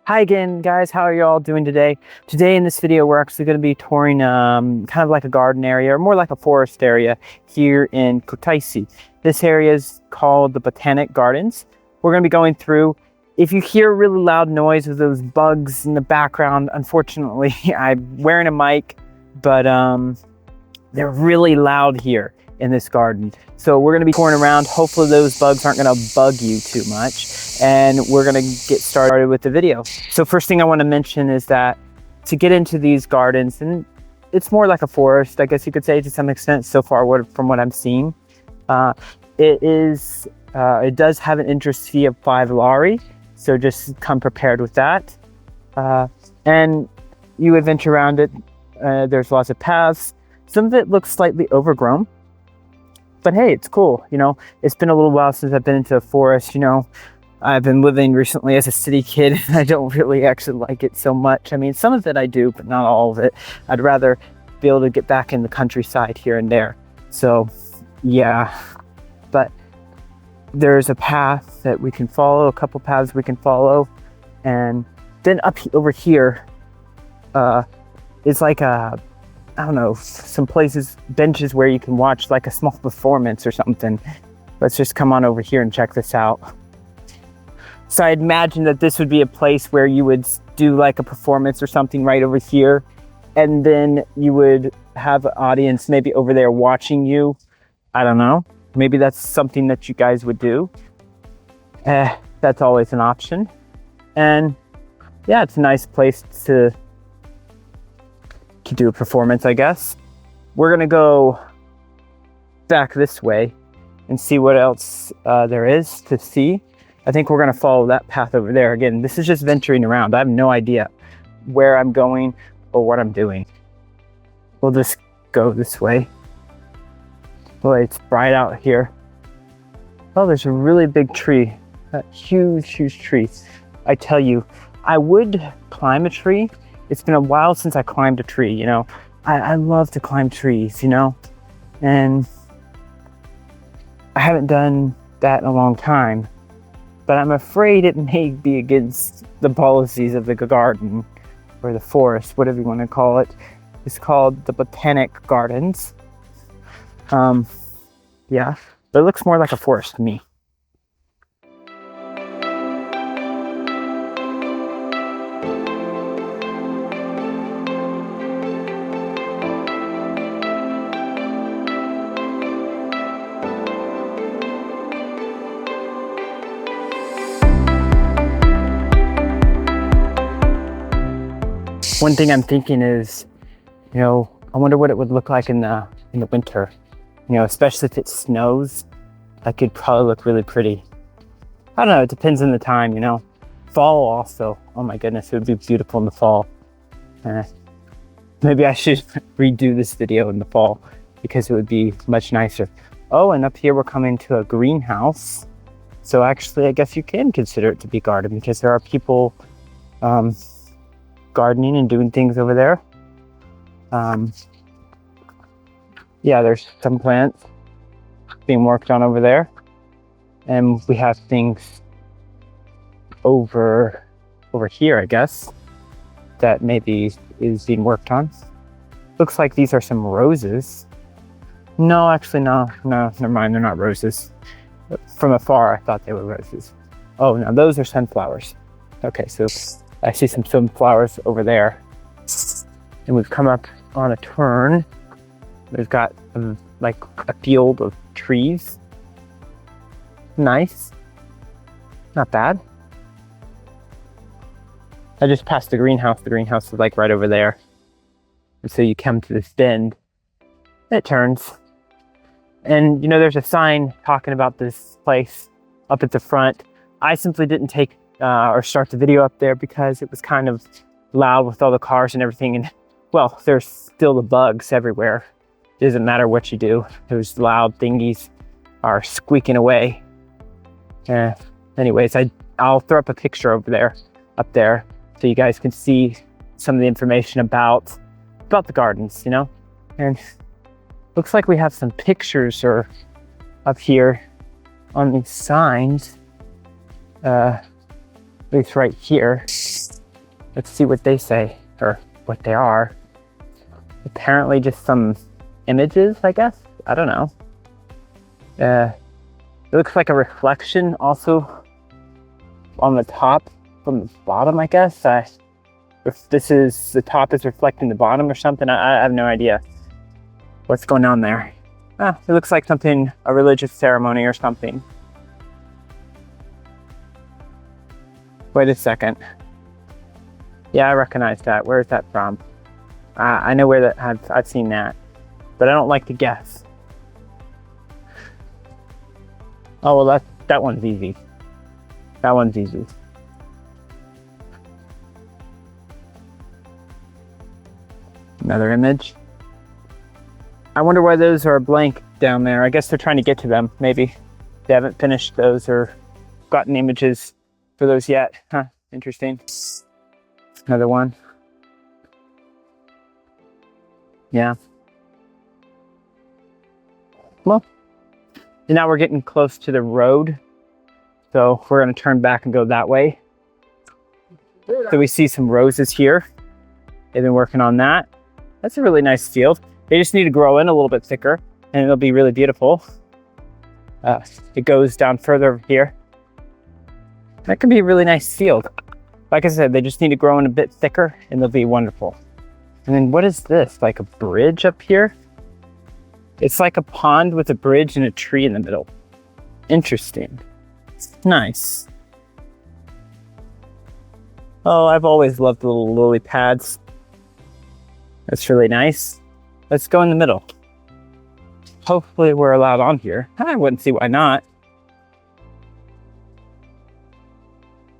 Hi again, guys. How are you all doing today? Today in this video, we're actually going to be touring kind of like a garden area, or more like a forest area here in Kutaisi. This area is called the Botanical Gardens. We're going to be going through. If you hear a really loud noise with those bugs in the background, unfortunately, I'm wearing a mic, but they're really loud here in this garden. So we're going to be touring around. Hopefully those bugs aren't going to bug you too much. And we're going to get started with the video. So first thing I want to mention is that to get into these gardens, and it's more like a forest, I guess you could say, to some extent so far from what I'm seeing. It does have an entrance fee of 5 lari. So just come prepared with that. And you would venture around it. There's lots of paths. Some of it looks slightly overgrown. But hey, it's cool, you know. It's been a little while since I've been into a forest, you know. I've been living recently as a city kid, and I don't really actually like it so much. I mean, some of it I do, but not all of it. I'd rather be able to get back in the countryside here and there. So, yeah. But there's a path that we can follow, a couple paths we can follow. And then over here is like a, I don't know, some places, benches where you can watch like a small performance or something. Let's just come on over here and check this out. So I imagine that this would be a place where you would do like a performance or something right over here. And then you would have an audience maybe over there watching you. I don't know. Maybe that's something that you guys would do. That's always an option. And yeah, it's a nice place to do a performance, I guess. We're gonna go back this way and see what else there is to see. I think we're gonna follow that path over there. Again, this is just venturing around. I have no idea where I'm going or what I'm doing. We'll just go this way. Boy, it's bright out here. Oh, there's a really big tree. A huge, huge tree. I tell you, I would climb a tree. It's been a while since I climbed a tree, you know. I love to climb trees, you know. And I haven't done that in a long time. But I'm afraid it may be against the policies of the garden or the forest, whatever you want to call it. It's called the Botanical Gardens. Yeah, but it looks more like a forest to me. One thing I'm thinking is, you know, I wonder what it would look like in the winter. You know, especially if it snows, that could probably look really pretty. I don't know, it depends on the time, you know. Fall also, oh my goodness, it would be beautiful in the fall. Maybe I should redo this video in the fall because it would be much nicer. Oh, and up here we're coming to a greenhouse. So actually, I guess you can consider it to be garden because there are people gardening and doing things over there. Yeah, there's some plants being worked on over there. And we have things over here, I guess, that maybe is being worked on. Looks like these are some roses. No, actually, no, never mind, they're not roses. From afar, I thought they were roses. Oh, no, those are sunflowers. Okay, so I see some sunflowers over there. And we've come up on a turn. We've got like a field of trees. Nice. Not bad. I just passed the greenhouse. The greenhouse is like right over there. And so you come to this bend. It turns. And you know, there's a sign talking about this place up at the front. I simply didn't take or start the video up there because it was kind of loud with all the cars and everything. And well, there's still the bugs everywhere. It doesn't matter what you do. Those loud thingies are squeaking away. Anyways, I'll throw up a picture up there, so you guys can see some of the information about the gardens, you know. And looks like we have some pictures up here on these signs. At least right here. Let's see what they say, or what they are. Apparently just some images, I guess. I don't know. It looks like a reflection also on the top from the bottom, I guess. If this is, the top is reflecting the bottom or something, I have no idea what's going on there. It looks like something, a religious ceremony or something. Wait a second. Yeah, I recognize that. Where is that from? I know where that, I've seen that, but I don't like to guess. Oh, well, that one's easy. That one's easy. Another image. I wonder why those are blank down there. I guess they're trying to get to them, maybe. They haven't finished those or gotten images for those yet. Huh, interesting. Another one. Yeah. Well, now we're getting close to the road. So we're gonna turn back and go that way. So we see some roses here. They've been working on that. That's a really nice field. They just need to grow in a little bit thicker and it'll be really beautiful. It goes down further over here. That could be a really nice field. Like I said, they just need to grow in a bit thicker and they'll be wonderful. And then what is this? Like a bridge up here? It's like a pond with a bridge and a tree in the middle. Interesting. Nice. Oh, I've always loved the little lily pads. That's really nice. Let's go in the middle. Hopefully we're allowed on here. I wouldn't see why not.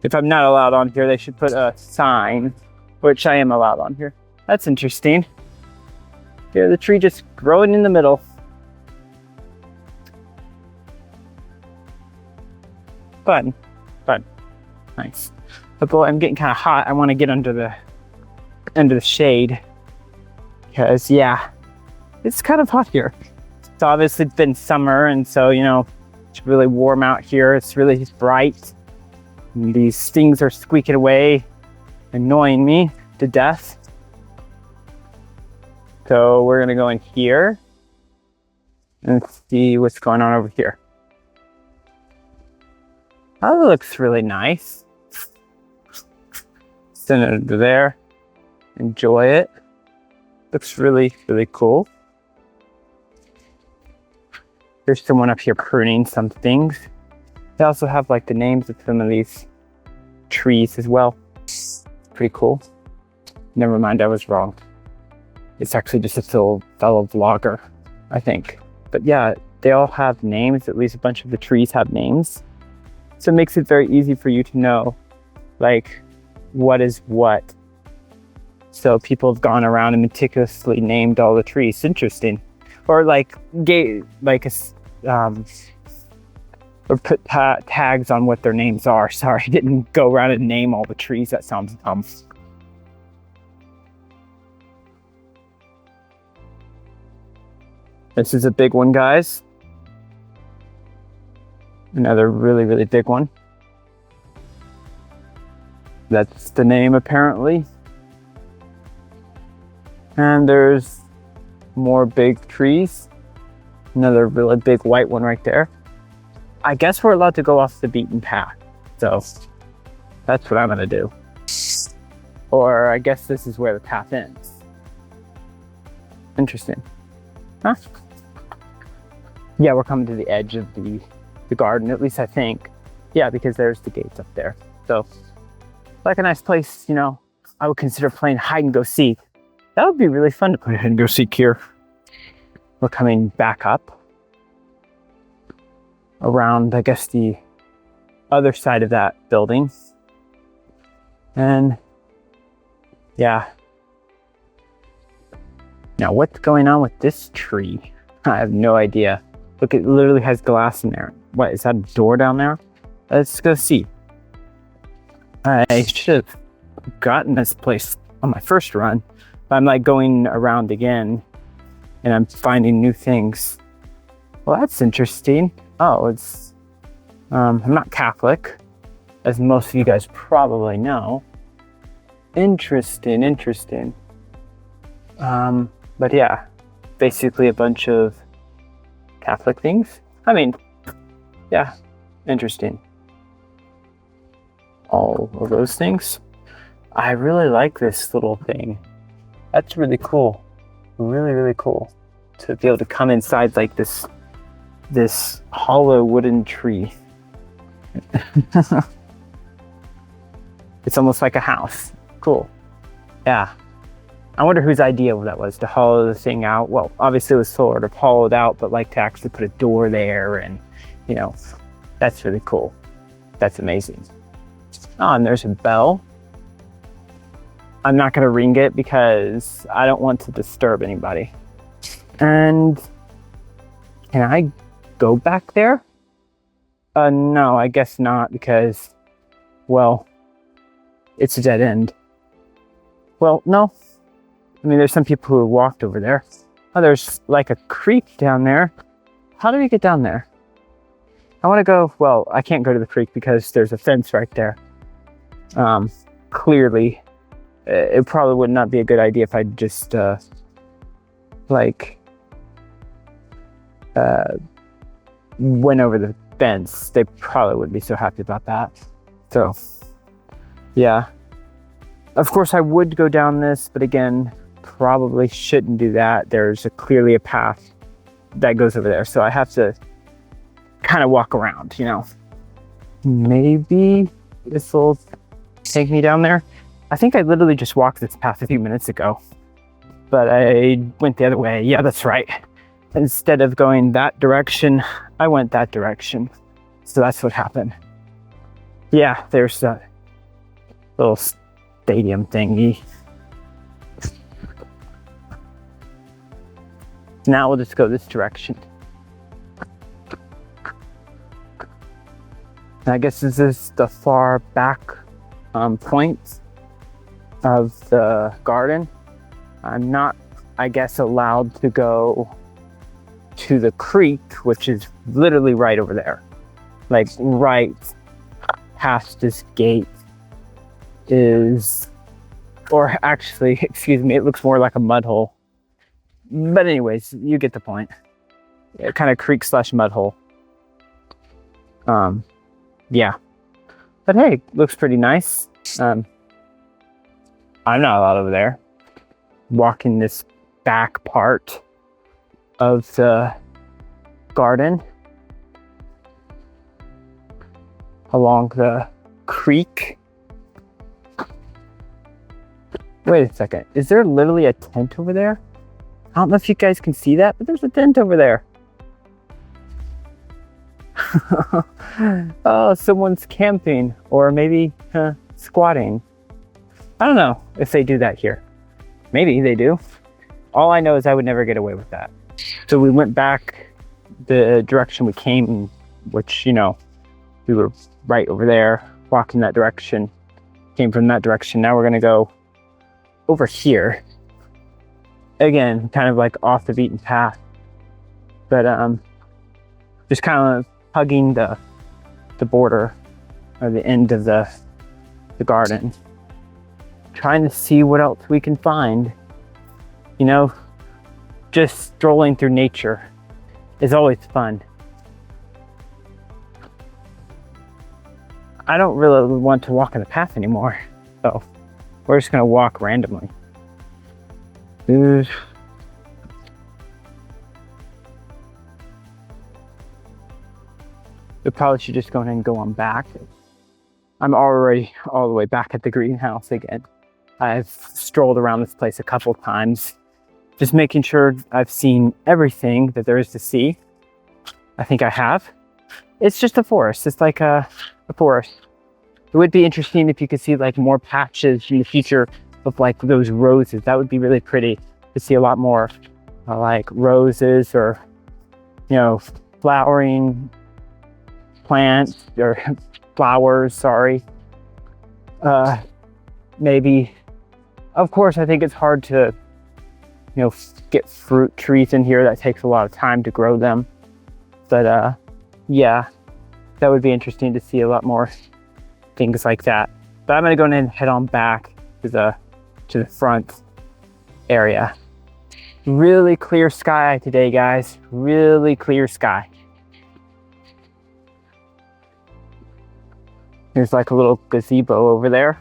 If I'm not allowed on here, they should put a sign, which I am allowed on here. That's interesting. Here, the tree just growing in the middle. Fun, fun, nice. But boy, I'm getting kind of hot. I want to get under the shade because yeah, it's kind of hot here. It's obviously been summer, and so you know it's really warm out here. It's really bright. And these things are squeaking away, annoying me to death. So we're gonna go in here and see what's going on over here. That looks really nice. Send it over there. Enjoy it. Looks really, really cool. There's someone up here pruning some things. They also have like the names of some of these trees as well. Pretty cool. Never mind, I was wrong. It's actually just a fellow vlogger, I think. But yeah, they all have names. At least a bunch of the trees have names. So it makes it very easy for you to know, like, what is what. So people have gone around and meticulously named all the trees. Interesting. Or like, or put tags on what their names are. Sorry, I didn't go around and name all the trees. That sounds dumb. This is a big one, guys. Another really, really big one. That's the name, apparently. And there's more big trees. Another really big white one right there. I guess we're allowed to go off the beaten path. So that's what I'm gonna do. Or I guess this is where the path ends. Interesting. Huh? Yeah, we're coming to the edge of the garden, at least I think. Yeah, because there's the gates up there. So, like a nice place, you know, I would consider playing hide and go seek. That would be really fun to play hide and go seek here. We're coming back up around, I guess, the other side of that building. And yeah. Now, what's going on with this tree? I have no idea. Look, it literally has glass in there. What, is that a door down there? Let's go see. I should have gotten this place on my first run, but I'm like going around again and I'm finding new things. Well, that's interesting. Oh, it's, I'm not Catholic, as most of you guys probably know. Interesting. But yeah, basically a bunch of Catholic things. I mean, yeah, interesting. All of those things. I really like this little thing. That's really cool. Really cool to be able to come inside like this hollow wooden tree. It's almost like a house. Cool. Yeah. I wonder whose idea that was to hollow the thing out. Well, obviously it was sort of hollowed out, but like to actually put a door there, and you know, that's really cool. That's amazing. Oh, and there's a bell. I'm not gonna ring it because I don't want to disturb anybody. And can I go back there? No, I guess not, because, well, it's a dead end. Well, no. I mean, there's some people who have walked over there. Oh, there's like a creek down there. How do we get down there? I want to go, well, I can't go to the creek because there's a fence right there. Clearly, it probably would not be a good idea if I just, went over the fence. They probably wouldn't be so happy about that. So, yeah. Of course, I would go down this, but again, probably shouldn't do that. There's clearly a path that goes over there, so I have to kind of walk around, you know. Maybe this will take me down there. I think I literally just walked this path a few minutes ago, but I went the other way. Yeah, that's right. Instead of going that direction, I went that direction. So that's what happened. Yeah, there's that little stadium thingy. Now we'll just go this direction. I guess this is the far back point of the garden. I'm not, I guess, allowed to go to the creek, which is literally right over there. Like right past this gate is, or actually, excuse me, it looks more like a mud hole. But anyways, you get the point. Yeah, kind of creek / mud hole. Yeah. But hey, looks pretty nice. I'm not allowed over there. Walking this back part of the garden along the creek. Wait a second. Is there literally a tent over there? I don't know if you guys can see that, but there's a tent over there. Oh, someone's camping or maybe squatting. I don't know if they do that here. Maybe they do. All I know is I would never get away with that. So we went back the direction we came, which, you know, we were right over there, walking that direction, came from that direction. Now we're gonna go over here. Again, kind of like off the beaten path, but just kind of hugging the border or the end of the garden, trying to see what else we can find. You know, just strolling through nature is always fun. I don't really want to walk in the path anymore, so we're just gonna walk randomly. We probably should just go ahead and go on back. I'm already all the way back at the greenhouse again. I've strolled around this place a couple times, just making sure I've seen everything that there is to see. I think I have. It's just a forest. It's like a forest. It would be interesting if you could see like more patches in the future of like those roses. That would be really pretty to see a lot more like roses or, you know, flowering plants or flowers, sorry. Maybe, of course, I think it's hard to, you know, get fruit trees in here. That takes a lot of time to grow them. But yeah, that would be interesting to see a lot more things like that. But I'm gonna go ahead and head on back to the front area. Really clear sky today, guys. Really clear sky. There's like a little gazebo over there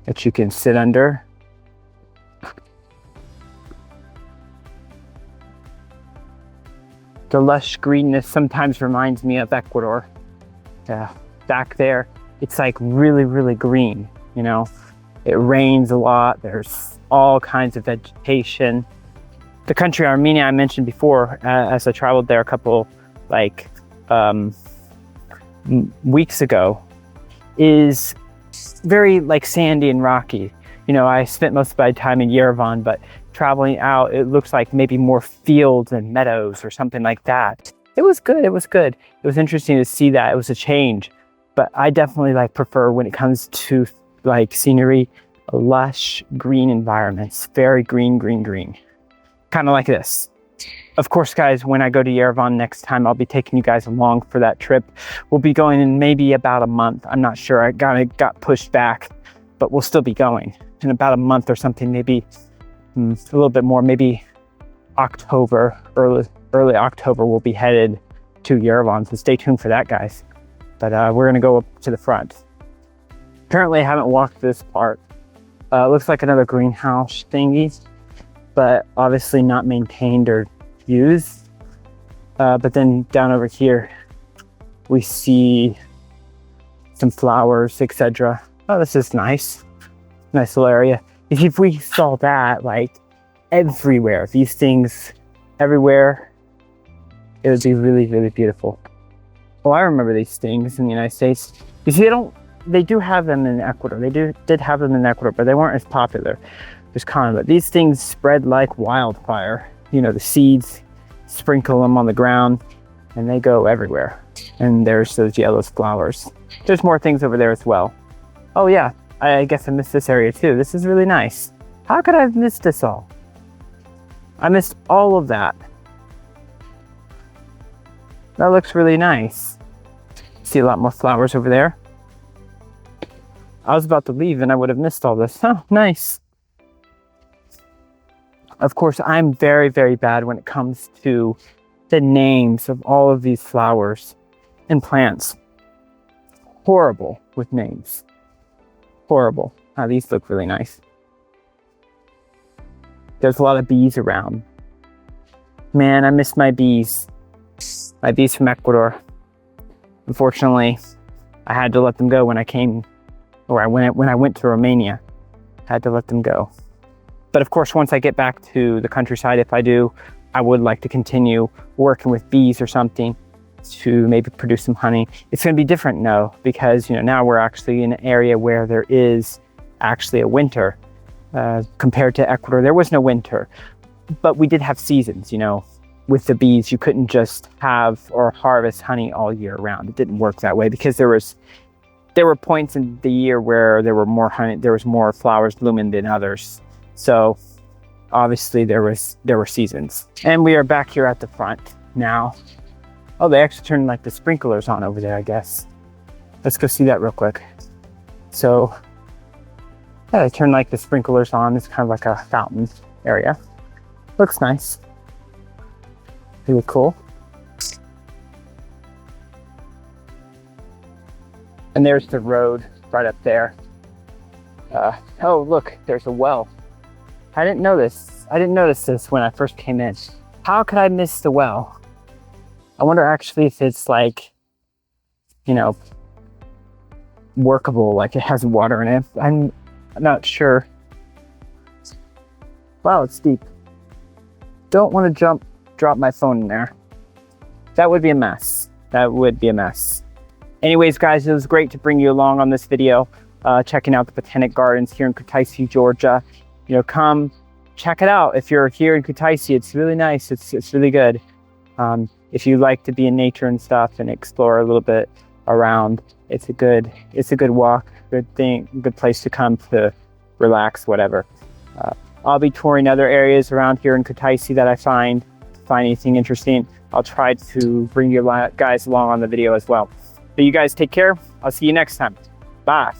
that you can sit under. The lush greenness sometimes reminds me of Ecuador. Yeah, back there, it's like really, really green, you know. It rains a lot. There's all kinds of vegetation. The country Armenia I mentioned before, as I traveled there a couple weeks ago, is very like sandy and rocky. You know, I spent most of my time in Yerevan, but traveling out, it looks like maybe more fields and meadows or something like that. It was good. It was good. It was interesting to see that. It was a change, but I definitely like prefer when it comes to like scenery, lush green environments, very green, green, green, kind of like this. Of course, guys, when I go to Yerevan next time, I'll be taking you guys along for that trip. We'll be going in maybe about a month. I'm not sure. I got pushed back, but we'll still be going in about a month or something, maybe a little bit more, maybe October, early October, we'll be headed to Yerevan. So stay tuned for that, guys. But we're gonna go up to the front. Currently, I haven't walked this part. It looks like another greenhouse thingy, but obviously not maintained or used. But then down over here, we see some flowers, etc. Oh, this is nice. Nice little area. If we saw that like everywhere, these things everywhere, it would be really, really beautiful. Well, I remember these things in the United States. You see, they do have them in Ecuador. They did have them in Ecuador, but they weren't as popular. There's kind of, but these things spread like wildfire. You know, the seeds, sprinkle them on the ground and they go everywhere. And there's those yellow flowers. There's more things over there as well. Oh yeah, I guess I missed this area too. This is really nice. How could I have missed this all? I missed all of that. That looks really nice. See a lot more flowers over there. I was about to leave and I would have missed all this. Oh, nice. Of course, I'm very, very bad when it comes to the names of all of these flowers and plants. Horrible with names. Horrible. Oh, these look really nice. There's a lot of bees around. Man, I miss my bees. My bees from Ecuador. Unfortunately, I had to let them go when I came, or when I went to Romania. I had to let them go. But of course, once I get back to the countryside, if I do, I would like to continue working with bees or something to maybe produce some honey. It's going to be different now because, you know, now we're actually in an area where there is actually a winter. Compared to Ecuador, there was no winter, but we did have seasons, you know. With the bees, you couldn't just have or harvest honey all year round. It didn't work that way because there were points in the year where there were more honey, there was more flowers blooming than others. So obviously there were seasons. And we are back here at the front now. Oh, they actually turned like the sprinklers on over there, I guess. Let's go see that real quick. So yeah, they turned like the sprinklers on. It's kind of like a fountain area. Looks nice. Really cool. And there's the road right up there. Oh, look, there's a well. I didn't notice this when I first came in. How could I miss the well? I wonder actually if it's like, you know, workable, like it has water in it. I'm not sure. Wow, it's deep. Don't want to drop my phone in there. That would be a mess. That would be a mess. Anyways, guys, it was great to bring you along on this video, checking out the Botanic Gardens here in Kutaisi, Georgia. You know, come check it out. If you're here in Kutaisi, it's really nice. It's really good. If you like to be in nature and stuff and explore a little bit around, it's a good walk, good place to come to relax, whatever. I'll be touring other areas around here in Kutaisi that I find anything interesting. I'll try to bring you guys along on the video as well. So you guys take care. I'll see you next time. Bye.